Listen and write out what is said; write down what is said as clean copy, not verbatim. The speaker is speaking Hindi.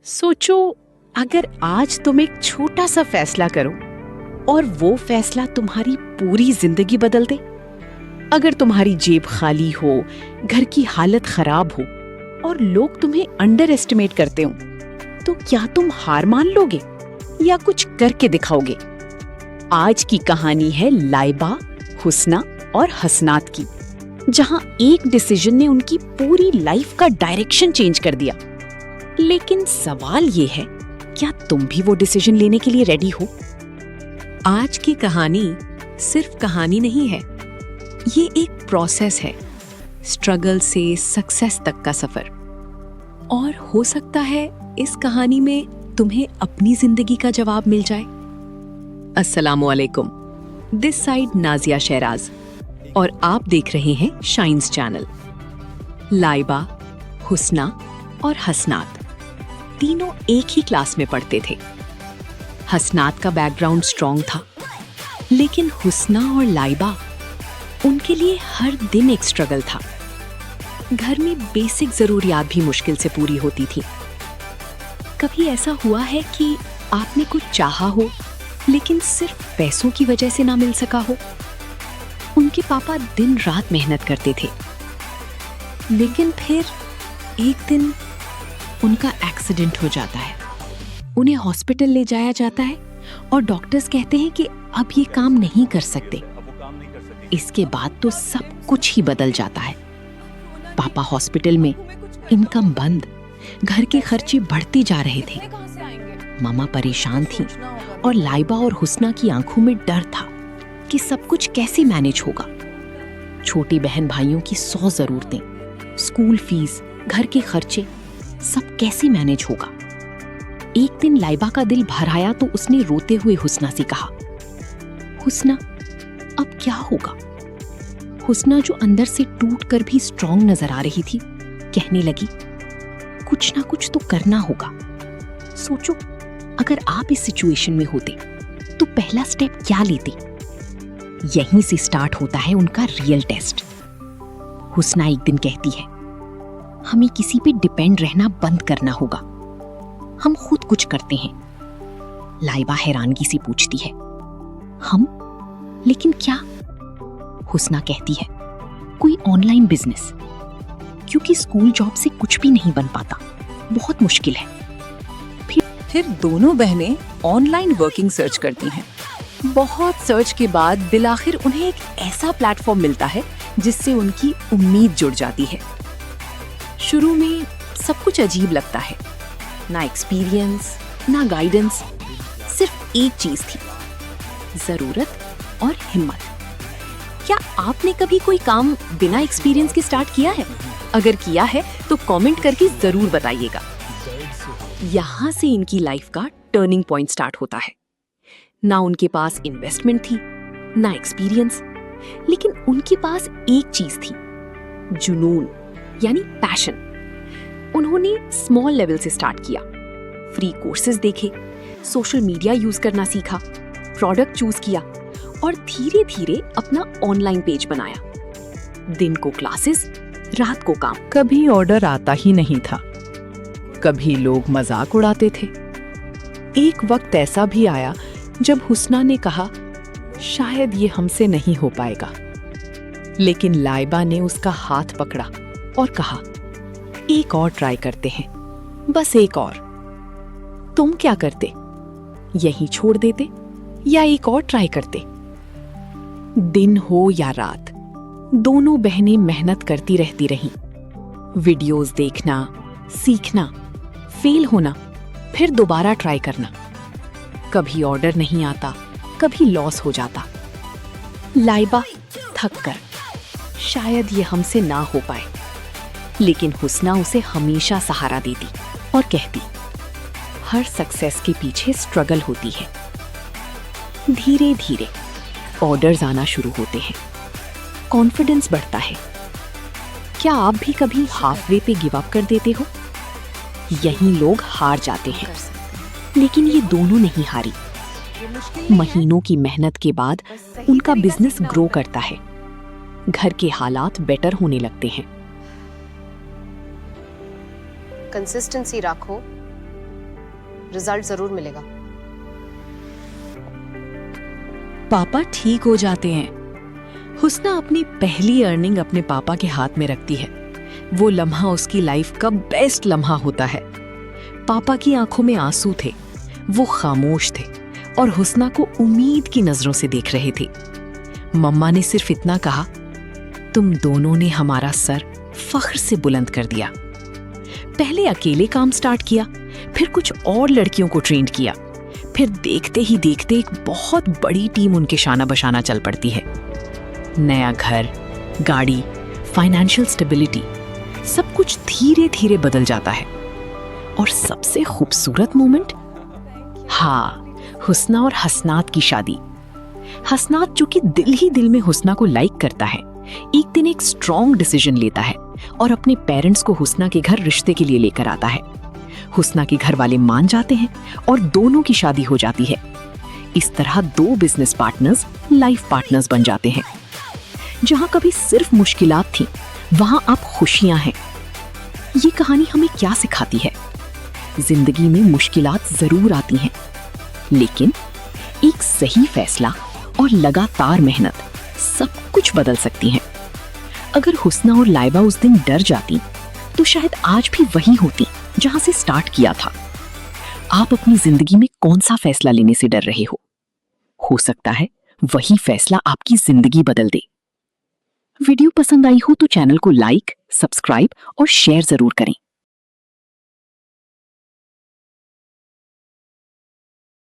सोचो, अगर आज तुम एक छोटा सा फैसला करो और वो फैसला तुम्हारी पूरी जिंदगी बदल दे। अगर तुम्हारी जेब खाली हो, घर की हालत खराब हो और लोग तुम्हें अंडर एस्टिमेट करते हो, तो क्या तुम हार मान लोगे या कुछ करके दिखाओगे? आज की कहानी है लाइबा, हुस्ना और हसनात की, जहां एक डिसीजन ने उनकी पूरी लाइफ का डायरेक्शन चेंज कर दिया। लेकिन सवाल ये है, क्या तुम भी वो डिसीजन लेने के लिए रेडी हो? आज की कहानी सिर्फ कहानी नहीं है, ये एक प्रोसेस है, स्ट्रगल से सक्सेस तक का सफर। और हो सकता है इस कहानी में तुम्हें अपनी जिंदगी का जवाब मिल जाए। अस्सलामुअलैकुम, दिस साइड नाजिया शहराज और आप देख रहे हैं शाइन्स चैनल। लाइबा, हुस्ना और हसनात तीनों एक ही क्लास में पढ़ते थे। हसनात का बैकग्राउंड स्ट्रॉन्ग था, लेकिन हुस्ना और लाइबा, उनके लिए हर दिन एक स्ट्रगल था। घर में बेसिक जरूरियात भी मुश्किल से पूरी होती थी। कभी ऐसा हुआ है कि आपने कुछ चाहा हो लेकिन सिर्फ पैसों की वजह से ना मिल सका हो? उनके पापा दिन रात मेहनत करते थे, लेकिन फिर एक दिन उनका एक्सीडेंट हो जाता है। उन्हें हॉस्पिटल ले जाया जाता है और डॉक्टर्स कहते हैं कि अब ये काम नहीं कर सकते। इसके बाद तो सब कुछ ही बदल जाता है। पापा हॉस्पिटल में, इनकम बंद, घर के खर्चे बढ़ते जा रहे थे। मामा परेशान थी और लाइबा और हुस्ना की आंखों में डर था कि सब कुछ कैसे मैनेज होगा। छोटी बहन भाइयों की 100 जरूरतें, स्कूल फीस, घर के खर्चे, सब कैसे मैनेज होगा। एक दिन लाइबा का दिल भर आया तो उसने रोते हुए हुस्ना से कहा, हुस्ना, अब क्या होगा? हुस्ना, जो अंदर से टूट कर भी स्ट्रॉन्ग नजर आ रही थी, कहने लगी, कुछ ना कुछ तो करना होगा। सोचो, अगर आप इस सिचुएशन में होते तो पहला स्टेप क्या लेते? यहीं से स्टार्ट होता है उनका रियल टेस्ट। हुस्ना एक दिन कहती है, हमें किसी पे डिपेंड रहना बंद करना होगा, हम खुद कुछ करते हैं। लाइबा हैरानगी से पूछती है, हम? लेकिन क्या? हुस्ना कहती है, कोई ऑनलाइन बिजनेस, क्योंकि स्कूल जॉब से कुछ भी नहीं बन पाता, बहुत मुश्किल है। फिर दोनों बहनें ऑनलाइन वर्किंग सर्च करती हैं। बहुत सर्च के बाद बिलाखिर उन्हें एक ऐसा प्लेटफॉर्म मिलता है जिससे उनकी उम्मीद जुड़ जाती है। शुरू में सब कुछ अजीब लगता है, ना एक्सपीरियंस, ना गाइडेंस, सिर्फ एक चीज थी, जरूरत और हिम्मत। क्या आपने कभी कोई काम बिना एक्सपीरियंस के स्टार्ट किया है? अगर किया है तो कमेंट करके जरूर बताइएगा। यहाँ से इनकी लाइफ का टर्निंग पॉइंट स्टार्ट होता है। ना उनके पास इन्वेस्टमेंट थी, ना एक्सपीरियंस, लेकिन उनके पास एक चीज थी, जुनून, यानी पैशन। उन्होंने स्मॉल लेवल से स्टार्ट किया, फ्री कोर्सेज देखे, सोशल मीडिया यूज करना सीखा, प्रोडक्ट चूज किया और धीरे धीरे अपना ऑनलाइन पेज बनाया। दिन को क्लासेस, रात को काम। कभी ऑर्डर आता ही नहीं था, कभी लोग मजाक उड़ाते थे। एक वक्त ऐसा भी आया जब हुस्ना ने कहा, शायद ये हमसे नहीं हो पाएगा। लेकिन लाइबा ने उसका हाथ पकड़ा और कहा, एक और ट्राई करते हैं, बस एक और। तुम क्या करते? यहीं छोड़ देते या एक और ट्राई करते? दिन हो या रात, दोनों बहनें मेहनत करती रहती रहीं। वीडियोस देखना, सीखना, फेल होना, फिर दोबारा ट्राई करना। कभी ऑर्डर नहीं आता, कभी लॉस हो जाता। लाइबा थक कर, शायद ये हमसे ना हो पाए, लेकिन हुस्ना उसे हमेशा सहारा देती और कहती, हर सक्सेस के पीछे स्ट्रगल होती है। धीरे धीरे ऑर्डर्स आना शुरू होते हैं, कॉन्फिडेंस बढ़ता है। क्या आप भी कभी हाफ वे पे गिव अप कर देते हो? यहीं लोग हार जाते हैं, लेकिन ये दोनों नहीं हारी। महीनों की मेहनत के बाद उनका बिजनेस ग्रो करता है, घर के हालात बेटर होने लगते हैं। कंसिस्टेंसी रखो, रिजल्ट जरूर मिलेगा। पापा ठीक हो जाते हैं। हुस्ना अपनी पहली अर्निंग अपने पापा के हाथ में रखती है। वो लम्हा उसकी लाइफ का बेस्ट लम्हा होता है। पापा की आंखों में आंसू थे, वो खामोश थे और हुस्ना को उम्मीद की नजरों से देख रहे थे। मम्मा ने सिर्फ इतना कहा, तुम दोनों ने हमारा सर फख्र से बुलंद कर दिया। पहले अकेले काम स्टार्ट किया, फिर कुछ और लड़कियों को ट्रेंड किया, फिर देखते ही देखते एक बहुत बड़ी टीम उनके शाना बशाना चल पड़ती है। नया घर, गाड़ी, फाइनेंशियल स्टेबिलिटी, सब कुछ धीरे धीरे बदल जाता है। और सबसे खूबसूरत मोमेंट, हाँ, हुस्ना और हसनात की शादी। हसनात, जो कि दिल ही दिल में हुस्ना को लाइक करता है, एक दिन एक स्ट्रॉन्ग डिसीजन लेता है और अपने पेरेंट्स को हुस्ना के घर रिश्ते के लिए लेकर आता है। हुस्ना के घर वाले मान जाते हैं और दोनों की शादी हो जाती है। इस तरह दो बिजनेस पार्टनर्स लाइफ पार्टनर्स बन जाते हैं। जहां कभी सिर्फ मुश्किलात थी, वहां अब खुशियां हैं। ये कहानी हमें क्या सिखाती है? जिंदगी में मुश्किलात जरूर आती हैं, लेकिन एक सही फैसला और लगातार मेहनत सब कुछ बदल सकती हैं। अगर हुस्ना और लाइबा उस दिन डर जाती, तो शायद आज भी वही होती जहां से स्टार्ट किया था। आप अपनी जिंदगी में कौन सा फैसला लेने से डर रहे हो सकता है वही फैसला आपकी जिंदगी बदल दे। वीडियो पसंद आई हो तो चैनल को लाइक, सब्सक्राइब और शेयर जरूर करें।